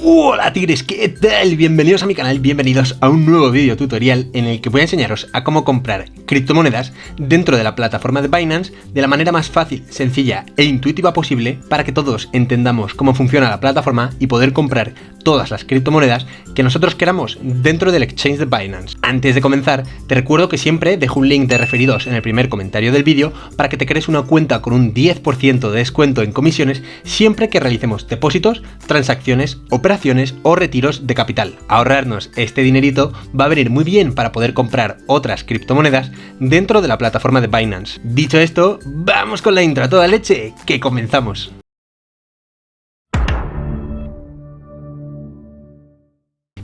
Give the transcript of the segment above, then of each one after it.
Hola tigres, ¿qué tal? Bienvenidos a mi canal, bienvenidos a un nuevo vídeo tutorial en el que voy a enseñaros a cómo comprar criptomonedas dentro de la plataforma de Binance de la manera más fácil, sencilla e intuitiva posible para que todos entendamos cómo funciona la plataforma y poder comprar todas las criptomonedas que nosotros queramos dentro del exchange de Binance. Antes de comenzar, te recuerdo que siempre dejo un link de referidos en el primer comentario del vídeo para que te crees una cuenta con un 10% de descuento en comisiones siempre que realicemos depósitos, transacciones, operaciones o retiros de capital. Ahorrarnos este dinerito va a venir muy bien para poder comprar otras criptomonedas dentro de la plataforma de Binance. Dicho esto, vamos con la intro a toda leche, que comenzamos.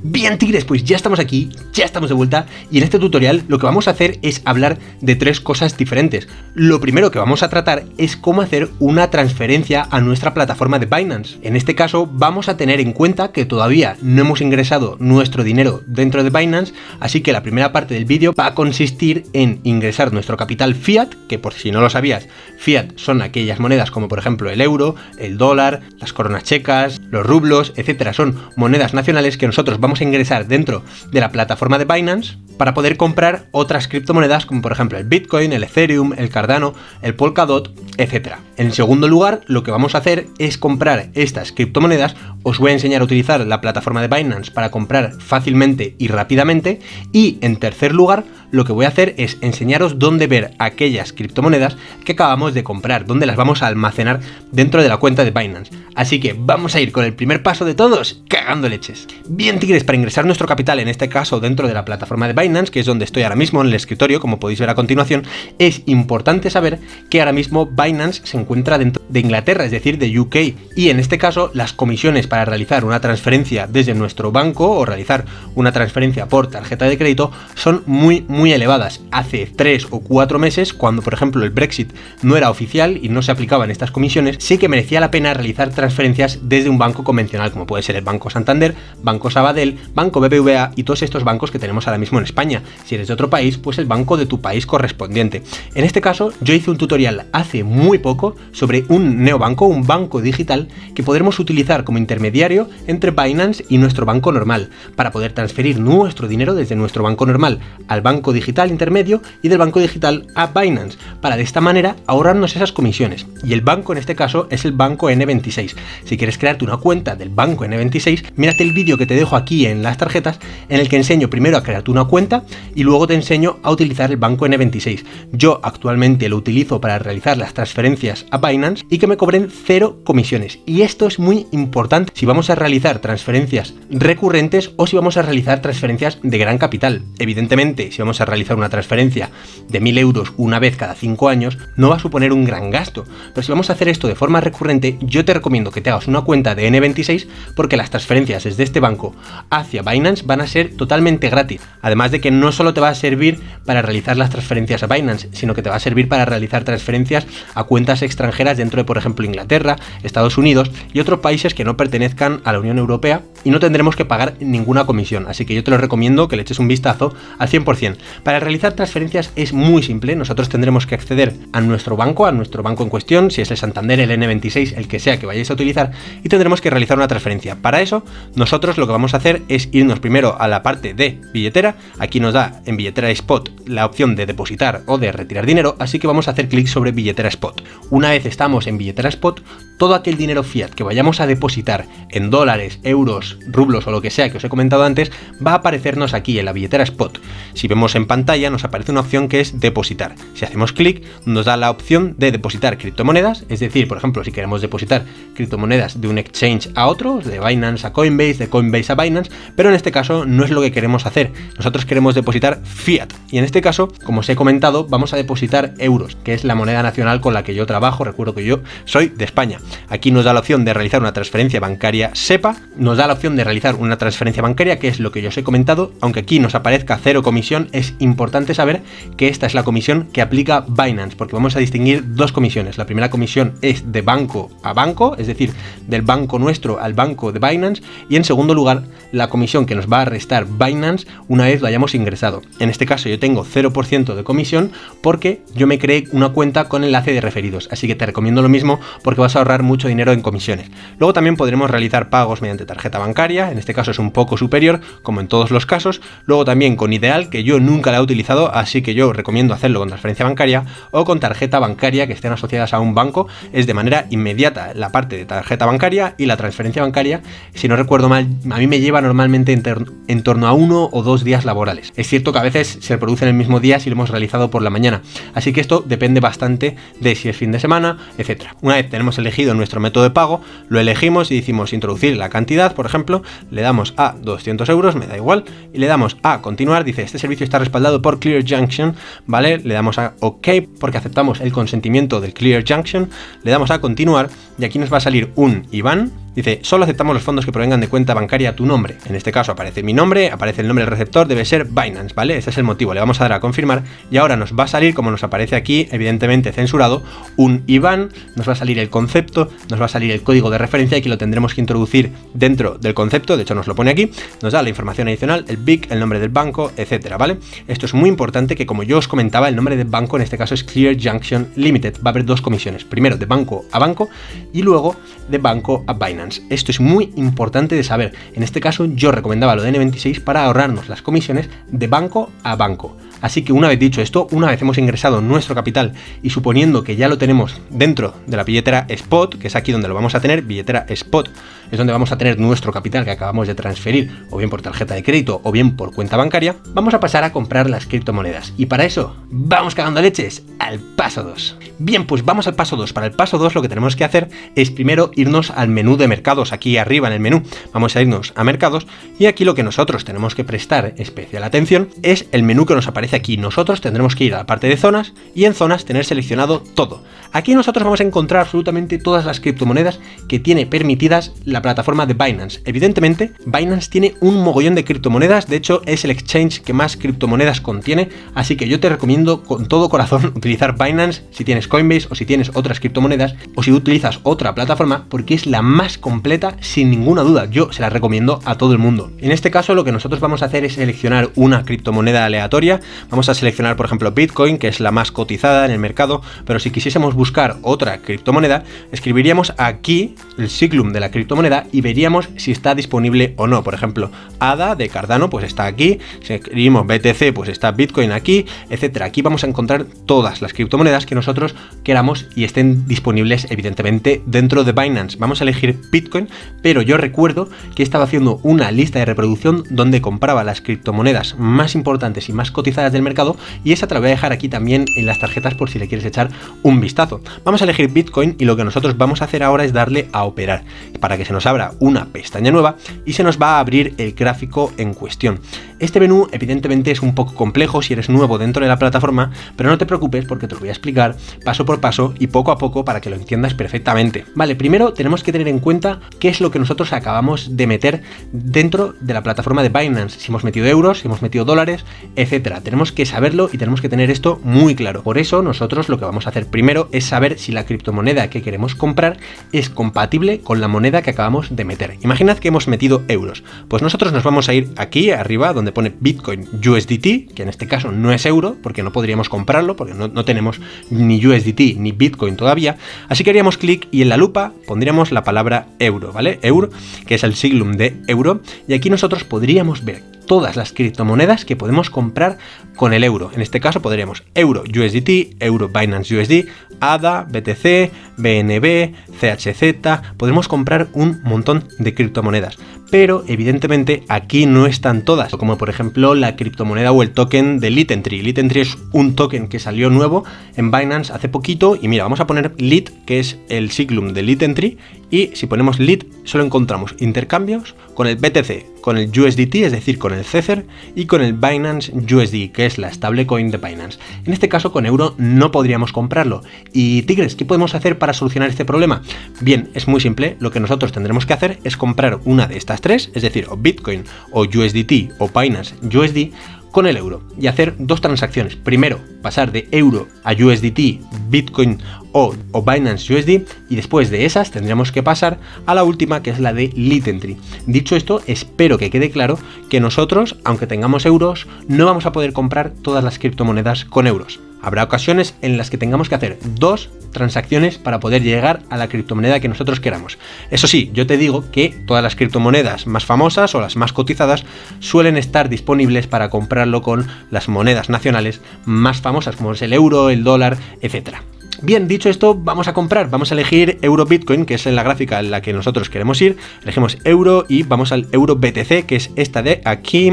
Bien tigres, pues ya estamos aquí, ya estamos de vuelta y en este tutorial lo que vamos a hacer es hablar de tres cosas diferentes. Lo primero que vamos a tratar es cómo hacer una transferencia a nuestra plataforma de Binance. En este caso vamos a tener en cuenta que todavía no hemos ingresado nuestro dinero dentro de Binance, así que la primera parte del vídeo va a consistir en ingresar nuestro capital fiat, que por si no lo sabías, fiat son aquellas monedas como por ejemplo el euro, el dólar, las coronas checas, los rublos, etcétera, son monedas nacionales que nosotros vamos a ingresar dentro de la plataforma de Binance para poder comprar otras criptomonedas como por ejemplo el Bitcoin, el Ethereum, el Cardano, el Polkadot, etcétera. En segundo lugar, lo que vamos a hacer es comprar estas criptomonedas. Os voy a enseñar a utilizar la plataforma de Binance para comprar fácilmente y rápidamente. Y en tercer lugar, lo que voy a hacer es enseñaros dónde ver aquellas criptomonedas que acabamos de comprar, dónde las vamos a almacenar dentro de la cuenta de Binance. Así que vamos a ir con el primer paso de todos, cagando leches. Bien tigres, para ingresar nuestro capital, en este caso dentro de la plataforma de Binance, que es donde estoy ahora mismo en el escritorio, como podéis ver a continuación, es importante saber que ahora mismo Binance se encuentra dentro de Inglaterra, es decir, de UK, y en este caso las comisiones para realizar una transferencia desde nuestro banco o realizar una transferencia por tarjeta de crédito son muy elevadas. Hace 3 o 4 meses, cuando por ejemplo el Brexit no era oficial y no se aplicaban estas comisiones, sí que merecía la pena realizar transferencias desde un banco convencional, como puede ser el Banco Santander, Banco Sabadell, Banco BBVA y todos estos bancos que tenemos ahora mismo en España. Si eres de otro país, pues el banco de tu país correspondiente. En este caso, yo hice un tutorial hace muy poco sobre un neobanco, un banco digital que podremos utilizar como intermediario entre Binance y nuestro banco normal, para poder transferir nuestro dinero desde nuestro banco normal al banco digital intermedio y del banco digital a Binance, para de esta manera ahorrarnos esas comisiones. Y el banco en este caso es el banco N26. Si quieres crearte una cuenta del banco N26, mírate el vídeo que te dejo aquí en las tarjetas, en el que enseño primero a crearte una cuenta y luego te enseño a utilizar el banco N26. Yo actualmente lo utilizo para realizar las transferencias a Binance y que me cobren 0 comisiones. Y esto es muy importante si vamos a realizar transferencias recurrentes o si vamos a realizar transferencias de gran capital. Evidentemente, si vamos a realizar una transferencia de 1000 euros una vez cada 5 años, no va a suponer un gran gasto. Pero si vamos a hacer esto de forma recurrente, yo te recomiendo que te hagas una cuenta de N26, porque las transferencias desde este banco hacia Binance van a ser totalmente gratis. Además de que no solo te va a servir para realizar las transferencias a Binance, sino que te va a servir para realizar transferencias a cuentas extranjeras dentro de, por ejemplo, Inglaterra, Estados Unidos y otros países que no pertenezcan a la Unión Europea, y no tendremos que pagar ninguna comisión. Así que yo te lo recomiendo que le eches un vistazo al 100%. Para realizar transferencias es muy simple. Nosotros tendremos que acceder a nuestro banco en cuestión, si es el Santander, el N26, el que sea que vayáis a utilizar, y tendremos que realizar una transferencia. Para eso, nosotros lo que vamos a hacer es irnos primero a la parte de billetera. Aquí nos da en billetera Spot la opción de depositar o de retirar dinero, así que vamos a hacer clic sobre billetera Spot. Una vez estamos en billetera Spot, todo aquel dinero fiat que vayamos a depositar en dólares, euros, rublos o lo que sea que os he comentado antes, va a aparecernos aquí en la billetera Spot. Si vemos en pantalla, nos aparece una opción que es depositar. Si hacemos clic, nos da la opción de depositar criptomonedas, es decir, por ejemplo, si queremos depositar criptomonedas de un exchange a otro, de Binance a Coinbase, de Coinbase a Binance, pero en este caso no es lo que queremos hacer. Nosotros queremos depositar fiat, y en este caso, como os he comentado, vamos a depositar euros, que es la moneda nacional con la que yo trabajo. Recuerdo que yo soy de España. Aquí nos da la opción de realizar una transferencia bancaria SEPA, nos da la opción de realizar una transferencia bancaria, que es lo que yo os he comentado. Aunque aquí nos aparezca 0 comisión, es importante saber que esta es la comisión que aplica Binance, porque vamos a distinguir dos comisiones. La primera comisión es de banco a banco, es decir, del banco nuestro al banco de Binance, y en segundo lugar, la comisión que nos va a restar Binance una vez lo hayamos ingresado. En este caso yo tengo 0% de comisión porque yo me creé una cuenta con enlace de referidos, así que te recomiendo lo mismo porque vas a ahorrar mucho dinero en comisiones. Luego también podremos realizar pagos mediante tarjeta bancaria, en este caso es un poco superior, como en todos los casos. Luego también con Ideal, que yo nunca la he utilizado, así que yo recomiendo hacerlo con transferencia bancaria o con tarjeta bancaria que estén asociadas a un banco. Es de manera inmediata la parte de tarjeta bancaria, y la transferencia bancaria, si no recuerdo mal, a mí me lleva normalmente en torno a 1 o 2 días laborales. Es cierto que a veces se reproduce en el mismo día si lo hemos realizado por la mañana, así que esto depende bastante de si es fin de semana, etcétera. Una vez tenemos elegido nuestro método de pago, lo elegimos y decimos introducir la cantidad, por ejemplo, le damos a 200 euros, me da igual, y le damos a continuar. Dice, este servicio está respaldado por Clear Junction, ¿vale? Le damos a OK porque aceptamos el consentimiento del Clear Junction, le damos a continuar y aquí nos va a salir un IBAN. Dice, solo aceptamos los fondos que provengan de cuenta bancaria a tu nombre. En este caso aparece mi nombre, aparece el nombre del receptor, debe ser Binance, ¿vale? Ese es el motivo. Le vamos a dar a confirmar y ahora nos va a salir, como nos aparece aquí, evidentemente censurado, un IBAN, nos va a salir el concepto, nos va a salir el código de referencia y que lo tendremos que introducir dentro del concepto. De hecho nos lo pone aquí, nos da la información adicional, el BIC, el nombre del banco, etcétera, ¿vale? Esto es muy importante, que como yo os comentaba, el nombre del banco en este caso es Clear Junction Limited. Va a haber dos comisiones, primero de banco a banco y luego de banco a Binance. Esto es muy importante de saber. En este caso yo recomendaba lo de N26 para ahorrarnos las comisiones de banco a banco. Así que una vez dicho esto, una vez hemos ingresado nuestro capital y suponiendo que ya lo tenemos dentro de la billetera Spot, que es aquí donde lo vamos a tener, billetera Spot, es donde vamos a tener nuestro capital que acabamos de transferir, o bien por tarjeta de crédito o bien por cuenta bancaria, vamos a pasar a comprar las criptomonedas. Y para eso, vamos cagando leches al paso 2. Bien, pues vamos al paso 2. Para el paso 2 lo que tenemos que hacer es primero irnos al menú de mercados, aquí arriba en el menú. Vamos a irnos a mercados y aquí lo que nosotros tenemos que prestar especial atención es el menú que nos aparece aquí. Nosotros tendremos que ir a la parte de zonas y en zonas tener seleccionado todo. Aquí nosotros vamos a encontrar absolutamente todas las criptomonedas que tiene permitidas la plataforma de Binance. Evidentemente, Binance tiene un mogollón de criptomonedas, de hecho es el exchange que más criptomonedas contiene, así que yo te recomiendo con todo corazón utilizar Binance si tienes Coinbase o si tienes otras criptomonedas o si utilizas otra plataforma, porque es la más completa sin ninguna duda. Yo se la recomiendo a todo el mundo. En este caso lo que nosotros vamos a hacer es seleccionar una criptomoneda aleatoria. Vamos a seleccionar por ejemplo Bitcoin, que es la más cotizada en el mercado, pero si quisiésemos buscar otra criptomoneda, escribiríamos aquí el siglum de la criptomoneda y veríamos si está disponible o no. Por ejemplo, ADA de Cardano pues está aquí, si escribimos BTC pues está Bitcoin aquí, etcétera. Aquí vamos a encontrar todas las criptomonedas que nosotros queramos y estén disponibles evidentemente dentro de Binance. Vamos a elegir Bitcoin, pero yo recuerdo que estaba haciendo una lista de reproducción donde compraba las criptomonedas más importantes y más cotizadas del mercado, y esa te la voy a dejar aquí también en las tarjetas por si le quieres echar un vistazo. Vamos a elegir Bitcoin y lo que nosotros vamos a hacer ahora es darle a operar para que se nos abra una pestaña nueva y se nos va a abrir el gráfico en cuestión. Este menú evidentemente es un poco complejo si eres nuevo dentro de la plataforma, pero no te preocupes porque te lo voy a explicar paso por paso y poco a poco para que lo entiendas perfectamente. Vale, primero tenemos que tener en cuenta qué es lo que nosotros acabamos de meter dentro de la plataforma de Binance, si hemos metido euros, si hemos metido dólares, etcétera. Tenemos que saberlo y tenemos que tener esto muy claro. Por eso nosotros lo que vamos a hacer primero es saber si la criptomoneda que queremos comprar es compatible con la moneda que acabamos de meter. Imaginad que hemos metido euros, pues nosotros nos vamos a ir aquí arriba donde pone Bitcoin USDT, que en este caso no es euro porque no podríamos comprarlo porque no tenemos ni USDT ni Bitcoin todavía, así que haríamos clic y en la lupa pondríamos la palabra euro, ¿vale? Euro, que es el siglum de euro, y aquí nosotros podríamos ver todas las criptomonedas que podemos comprar con el euro. En este caso podríamos euro USDT, euro Binance USD, ADA, BTC, BNB, CHZ, podemos comprar un montón de criptomonedas. Pero evidentemente aquí no están todas, como por ejemplo la criptomoneda o el token de LitEntry. LitEntry es un token que salió nuevo en Binance hace poquito y mira, vamos a poner Lit, que es el siglum de LitEntry, y si ponemos Lit solo encontramos intercambios con el BTC, con el USDT, es decir, con el Tether, y con el Binance USD, que es la stablecoin de Binance. En este caso con euro no podríamos comprarlo. Y Tigres, ¿qué podemos hacer para solucionar este problema? Bien, es muy simple. Lo que nosotros tendremos que hacer es comprar una de estas tres, es decir, o Bitcoin, o USDT, o Binance USD, con el euro y hacer dos transacciones. Primero, pasar de euro a USDT, Bitcoin o Binance USD, y después de esas tendremos que pasar a la última, que es la de LitEntry. Dicho esto, espero que quede claro que nosotros, aunque tengamos euros, no vamos a poder comprar todas las criptomonedas con euros. Habrá ocasiones en las que tengamos que hacer dos transacciones para poder llegar a la criptomoneda que nosotros queramos. Eso sí, yo te digo que todas las criptomonedas más famosas o las más cotizadas suelen estar disponibles para comprarlo con las monedas nacionales más famosas, como es el euro, el dólar, etcétera. Bien, dicho esto, vamos a comprar, vamos a elegir Euro Bitcoin, que es en la gráfica en la que nosotros queremos ir, elegimos Euro y vamos al Euro BTC, que es esta de aquí,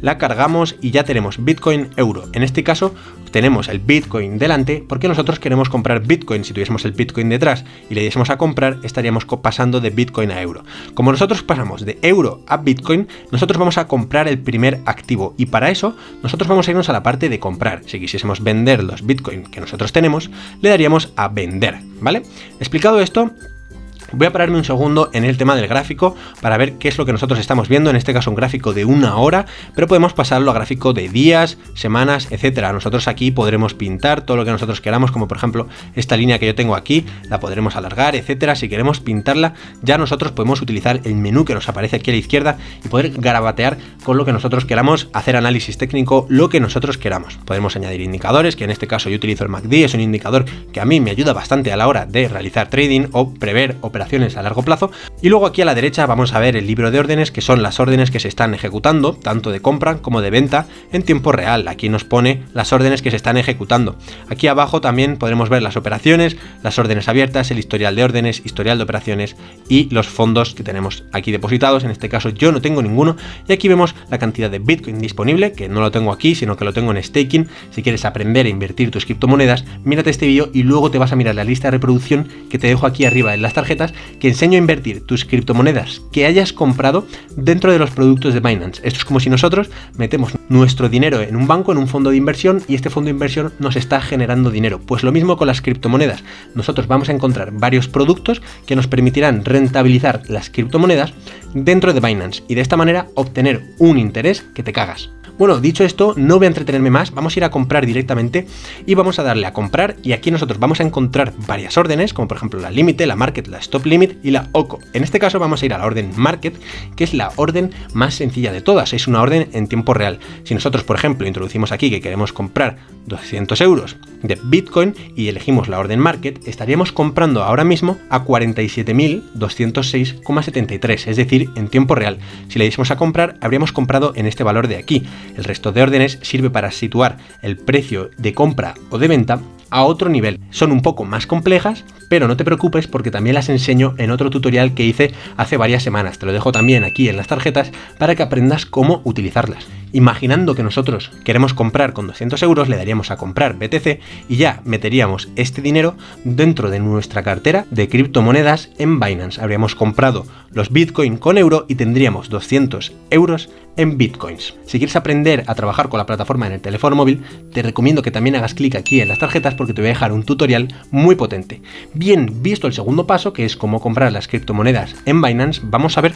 la cargamos y ya tenemos Bitcoin Euro. En este caso tenemos el Bitcoin delante porque nosotros queremos comprar Bitcoin. Si tuviésemos el Bitcoin detrás y le diésemos a comprar, estaríamos pasando de Bitcoin a euro. Como nosotros pasamos de euro a Bitcoin, nosotros vamos a comprar el primer activo y para eso nosotros vamos a irnos a la parte de comprar. Si quisiésemos vender los Bitcoin que nosotros tenemos, le daríamos a vender, ¿vale? Explicado esto, voy a pararme un segundo en el tema del gráfico para ver qué es lo que nosotros estamos viendo, en este caso un gráfico de una hora, pero podemos pasarlo a gráfico de días, semanas, etcétera. Nosotros aquí podremos pintar todo lo que nosotros queramos, como por ejemplo esta línea que yo tengo aquí, la podremos alargar, etcétera. Si queremos pintarla, ya nosotros podemos utilizar el menú que nos aparece aquí a la izquierda y poder garabatear con lo que nosotros queramos, hacer análisis técnico, lo que nosotros queramos. Podemos añadir indicadores, que en este caso yo utilizo el MACD, es un indicador que a mí me ayuda bastante a la hora de realizar trading o prever operaciones a largo plazo. Y luego aquí a la derecha vamos a ver el libro de órdenes, que son las órdenes que se están ejecutando, tanto de compra como de venta en tiempo real. Aquí nos pone las órdenes que se están ejecutando. Aquí abajo también podremos ver las operaciones, las órdenes abiertas, el historial de órdenes, historial de operaciones y los fondos que tenemos aquí depositados. En este caso yo no tengo ninguno y aquí vemos la cantidad de Bitcoin disponible, que no lo tengo aquí, sino que lo tengo en staking. Si quieres aprender a invertir tus criptomonedas, mírate este vídeo y luego te vas a mirar la lista de reproducción que te dejo aquí arriba en las tarjetas, que enseño a invertir tus criptomonedas que hayas comprado dentro de los productos de Binance. Esto es como si nosotros metemos nuestro dinero en un banco, en un fondo de inversión, y este fondo de inversión nos está generando dinero. Pues lo mismo con las criptomonedas. Nosotros vamos a encontrar varios productos que nos permitirán rentabilizar las criptomonedas dentro de Binance y de esta manera obtener un interés que te cagas. Bueno, dicho esto, no voy a entretenerme más, vamos a ir a comprar directamente y vamos a darle a comprar, y aquí nosotros vamos a encontrar varias órdenes, como por ejemplo la límite, la market, la stop limit y la OCO. En este caso vamos a ir a la orden market, que es la orden más sencilla de todas, es una orden en tiempo real. Si nosotros, por ejemplo, introducimos aquí que queremos comprar 200 euros de Bitcoin y elegimos la orden market, estaríamos comprando ahora mismo a 47.206,73, es decir, en tiempo real. Si le diésemos a comprar, habríamos comprado en este valor de aquí. El resto de órdenes sirve para situar el precio de compra o de venta a otro nivel. Son un poco más complejas, pero no te preocupes porque también las enseño en otro tutorial que hice hace varias semanas. Te lo dejo también aquí en las tarjetas para que aprendas cómo utilizarlas. Imaginando que nosotros queremos comprar con 200 euros, le daríamos a comprar BTC y ya meteríamos este dinero dentro de nuestra cartera de criptomonedas en Binance. Habríamos comprado los Bitcoin con euro y tendríamos 200 euros en Bitcoins. Si quieres aprender a trabajar con la plataforma en el teléfono móvil, te recomiendo que también hagas clic aquí en las tarjetas porque te voy a dejar un tutorial muy potente. Bien, visto el segundo paso, que es cómo comprar las criptomonedas en Binance, vamos a ver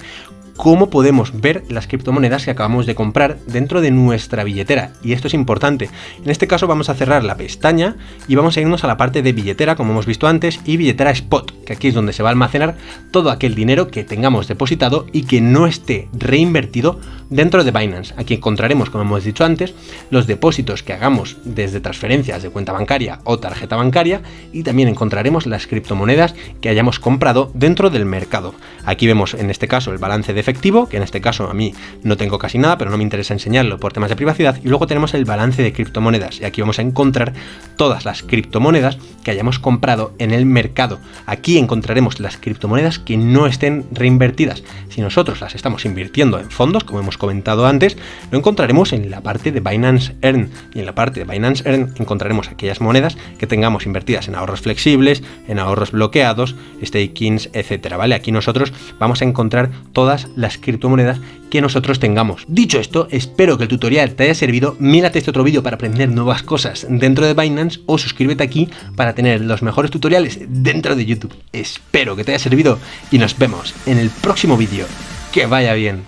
cómo podemos ver las criptomonedas que acabamos de comprar dentro de nuestra billetera, y esto es importante. En este caso vamos a cerrar la pestaña y vamos a irnos a la parte de billetera, como hemos visto antes, y billetera spot, que aquí es donde se va a almacenar todo aquel dinero que tengamos depositado y que no esté reinvertido dentro de Binance. Aquí encontraremos, como hemos dicho antes, los depósitos que hagamos desde transferencias de cuenta bancaria o tarjeta bancaria, y también encontraremos las criptomonedas que hayamos comprado dentro del mercado. Aquí vemos en este caso el balance de efectivo, que en este caso a mí no tengo casi nada, pero no me interesa enseñarlo por temas de privacidad, y luego tenemos el balance de criptomonedas, y aquí vamos a encontrar todas las criptomonedas que hayamos comprado en el mercado. Aquí encontraremos las criptomonedas que no estén reinvertidas. Si nosotros las estamos invirtiendo en fondos, como hemos comentado antes, lo encontraremos en la parte de Binance Earn, y en la parte de Binance Earn encontraremos aquellas monedas que tengamos invertidas en ahorros flexibles, en ahorros bloqueados, stakings, etcétera, ¿vale? Aquí nosotros vamos a encontrar todas las criptomonedas que nosotros tengamos. Dicho esto, espero que el tutorial te haya servido. Mírate este otro vídeo para aprender nuevas cosas dentro de Binance o suscríbete aquí para tener los mejores tutoriales dentro de YouTube. Espero que te haya servido y nos vemos en el próximo vídeo. Que vaya bien.